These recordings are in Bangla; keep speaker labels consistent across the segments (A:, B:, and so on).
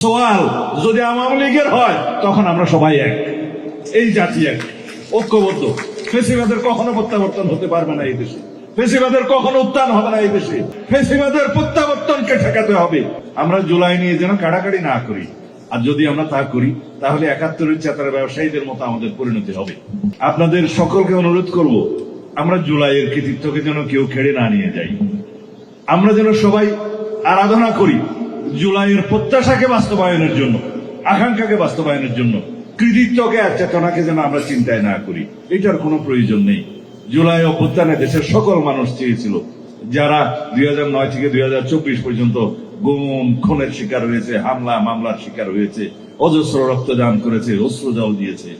A: সোয়াল যদি আওয়ামী লীগের হয় তখন আমরা সবাই এক, এই জাতি এক, ঐক্যবদ্ধ। ফেসিবাদের কখনো প্রত্যাবর্তন হতে পারবে না এই দেশে, ফেসিবাদের কখনো উত্থান হবে না এই দেশে, ফেসিবাদের প্রত্যাবর্তনকে ঠেকাতে হবে। আমরা জুলাই নিয়ে যেন কাড়াকাড়ি না করি, আর যদি আমরা তা করি তাহলে ৭১-এর চেতারা ব্যবসায়ীদের মতো আমাদের পরিণতি হবে। আপনাদের সকলকে অনুরোধ করব, আমরা জুলাইয়ের কৃতিত্বকে যেন কেউ খেড়ে না নিয়ে যাই। আমরা যেন সবাই আরাধনা করি জুলাইয়ের প্রত্যাশাকে বাস্তবায়নের জন্য, আকাঙ্ক্ষাকে বাস্তবায়নের জন্য। কৃতিত্বকে আর চেতনাকে যেন আমরা চিন্তায় না করি, এটার কোনো প্রয়োজন নেই। জুলাই অভ্যুত্থানে দেশের সকল মানুষ চেয়েছিল, যারা ২০০৯ থেকে ২০২৪ পর্যন্ত গুম খুনের শিকার হয়েছে, হামলা মামলার শিকার হয়েছে, অজস্র রক্তদান করেছে, অশ্রুজল দিয়েছে,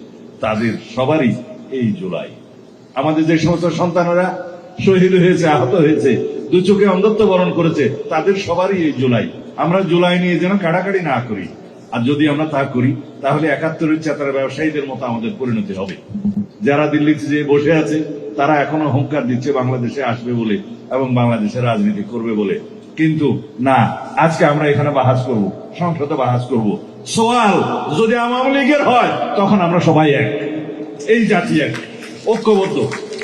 A: তাদের সবারই এই জুলাই। আমাদের যে সমস্ত সন্তানেরা শহীদ হয়েছে, আহত হয়েছে, দু চোখে অন্ধত্ব বরণ করেছে, তাদের সবারই এই জুলাই। আমরা জুলাই নিয়ে যেন কাড়াকাড়ি না করি, আর যদি আমরা তা করি তাহলে ৭১-এর চেতারা ব্যবসায়ীদের মতো আমাদের পরিণতি হবে। যারা দিল্লিতে যে বসে আছে তারা এখনো হুঙ্কার দিচ্ছে বাংলাদেশে আসবে বলে এবং বাংলাদেশের রাজনীতি করবে বলে, কিন্তু না, আজকে আমরা এখানে বাহাস করব, সংসদে বাহাস করব। সোয়াল যদি আওয়ামী লীগের হয় তখন আমরা সবাই এক, এই জাতি এক, ঐক্যবদ্ধ।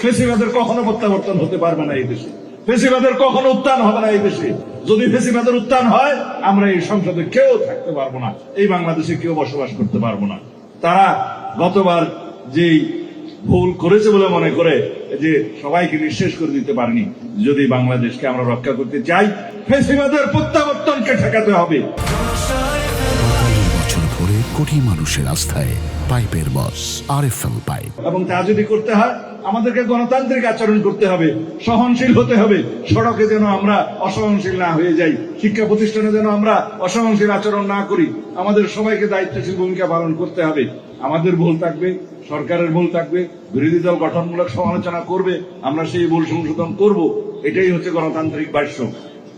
A: ফেসিবাদের কখনো প্রত্যাবর্তন হতে পারবে না এই দেশে, ফেসিবাদের কখনো উত্থান হবে না এই দেশে। যদি ফেসিবাদের উত্থান হয় আমরা এই সংসদে কেউ থাকতে পারবো না, এই বাংলাদেশে কেউ বসবাস করতে পারবো না। তারা গতবার যেই ভুল করেছে বলে মনে করে যে সবাইকে নিঃশেষ করে দিতে পারেনি। যদি বাংলাদেশকে আমরা রক্ষা করতে চাই, ফেসিবাদের প্রত্যাবর্তনকে ঠেকাতে হবে।
B: বছর ধরে কোটি মানুষের আস্থায় পাইপের বস আরএফএল পাইপ।
A: এবং তা যদি করতে হয় আমাদেরকে গণতান্ত্রিক আচরণ করতে হবে, সহনশীল হতে হবে। সড়কে যেন আমরা অসহনশীল না হয়ে যাই, শিক্ষা প্রতিষ্ঠানে যেন আমরা অসহনশীল আচরণ না করি। আমাদের সবাইকে দায়িত্বশীল ভূমিকা পালন করতে হবে। আমাদের ভুল থাকবে, সরকারের ভুল থাকবে, বিরোধী দল গঠনমূলক সমালোচনা করবে, আমরা সেই ভুল সংশোধন করব। এটাই হচ্ছে গণতান্ত্রিক বাক্য।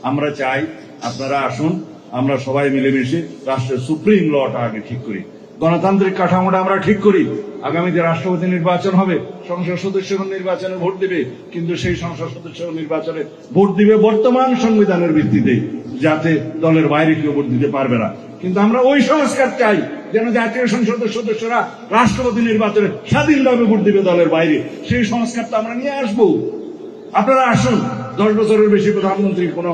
A: আমরা চাই আপনারা আসুন, আমরা সবাই মিলেমিশে রাষ্ট্রের সুপ্রিম লটা আগে ঠিক করি, গণতান্ত্রিক কাঠামোটা আমরা ঠিক করি। আগামীতে রাষ্ট্রপতি নির্বাচন হবে, সংসদ সদস্যগণ নির্বাচনে ভোট দেবে, কিন্তু সেই সংসদ সদস্য নির্বাচনে ভোট দিবে বর্তমান সংবিধানের ভিত্তিতে, যাতে দলের বাইরে কেউ ভোট দিতে পারবে না। কিন্তু আমরা ওই সংস্কার চাই যেন জাতীয় সংসদের সদস্যরা রাষ্ট্রপতি নির্বাচনে স্বাধীনভাবে ভোট দিবে দলের বাইরে। সেই সংস্কারটা আমরা নিয়ে আসবো। আপনারা আসুন। 10 বছরের বেশি প্রধানমন্ত্রী কোনো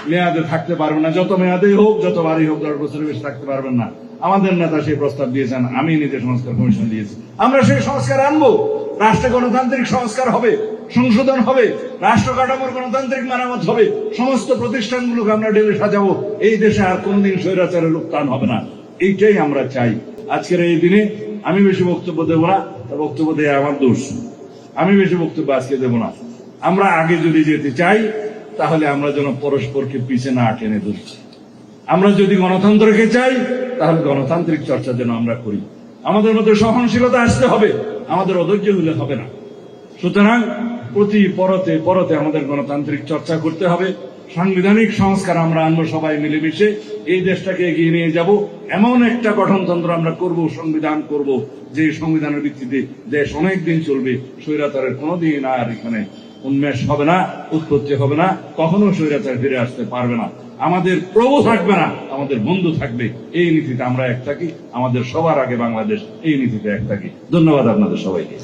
A: মেয়াদে থাকতে পারবেন না, যত মেয়াদেই হোক, যতবারই হোক 10 বছরের বেশি থাকতে পারবেন না। আমাদের নেতা সেই প্রস্তাব দিয়েছেন, আমি নিজে সংস্কার কমিশন দিয়েছি। আমরা সেই সংস্কার আনবো, রাষ্ট্রে গণতান্ত্রিক সংস্কার হবে, সংশোধন হবে, রাষ্ট্র কাঠামোর গণতান্ত্রিক মেরামত হবে, সমস্ত প্রতিষ্ঠানগুলোকে আমরা ঢেলে সাজাবো। এই দেশে আর কোনদিন স্বৈরাচারের উত্থান হবে না, এইটাই আমরা চাই। আজকের এই দিনে আমি বেশি বক্তব্য দেবো না, বক্তব্য দেয় আমার দোষ, আমি বেশি বক্তব্য আজকে দেবো না। আমরা আগে যদি যেতে চাই তাহলে আমরা যেন পরস্পরকে পিছে না টেনে ধরছি। আমরা যদি গণতন্ত্রকে চাই তাহলে গণতান্ত্রিক চর্চা যেন আমরা করি। আমাদের মধ্যে সহনশীলতা আসতে হবে, আমাদের অধৈর্য হলে হবে না। সুতরাং প্রতি পরতে পরতে আমাদের গণতান্ত্রিক চর্চা করতে হবে। সাংবিধানিক সংস্কার আমরা আনবো, সবাই মিলেমিশে এই দেশটাকে এগিয়ে নিয়ে যাব। এমন একটা গঠনতন্ত্র আমরা করব, সংবিধান করব, যে সংবিধানের ভিত্তিতে দেশ অনেক দিন চলবে। স্বৈরাচারের কোনোদিন আর এখানে উন্মেষ হবে না, উৎপত্তি হবে না, কখনো স্বৈরাচার ফিরে আসতে পারবে না। আমাদের প্রভু থাকবে না, আমাদের বন্ধু থাকবে। এই নীতিতে আমরা এক থাকি, আমাদের সবার আগে বাংলাদেশ, এই নীতিতে এক থাকি। ধন্যবাদ আপনাদের সবাইকে।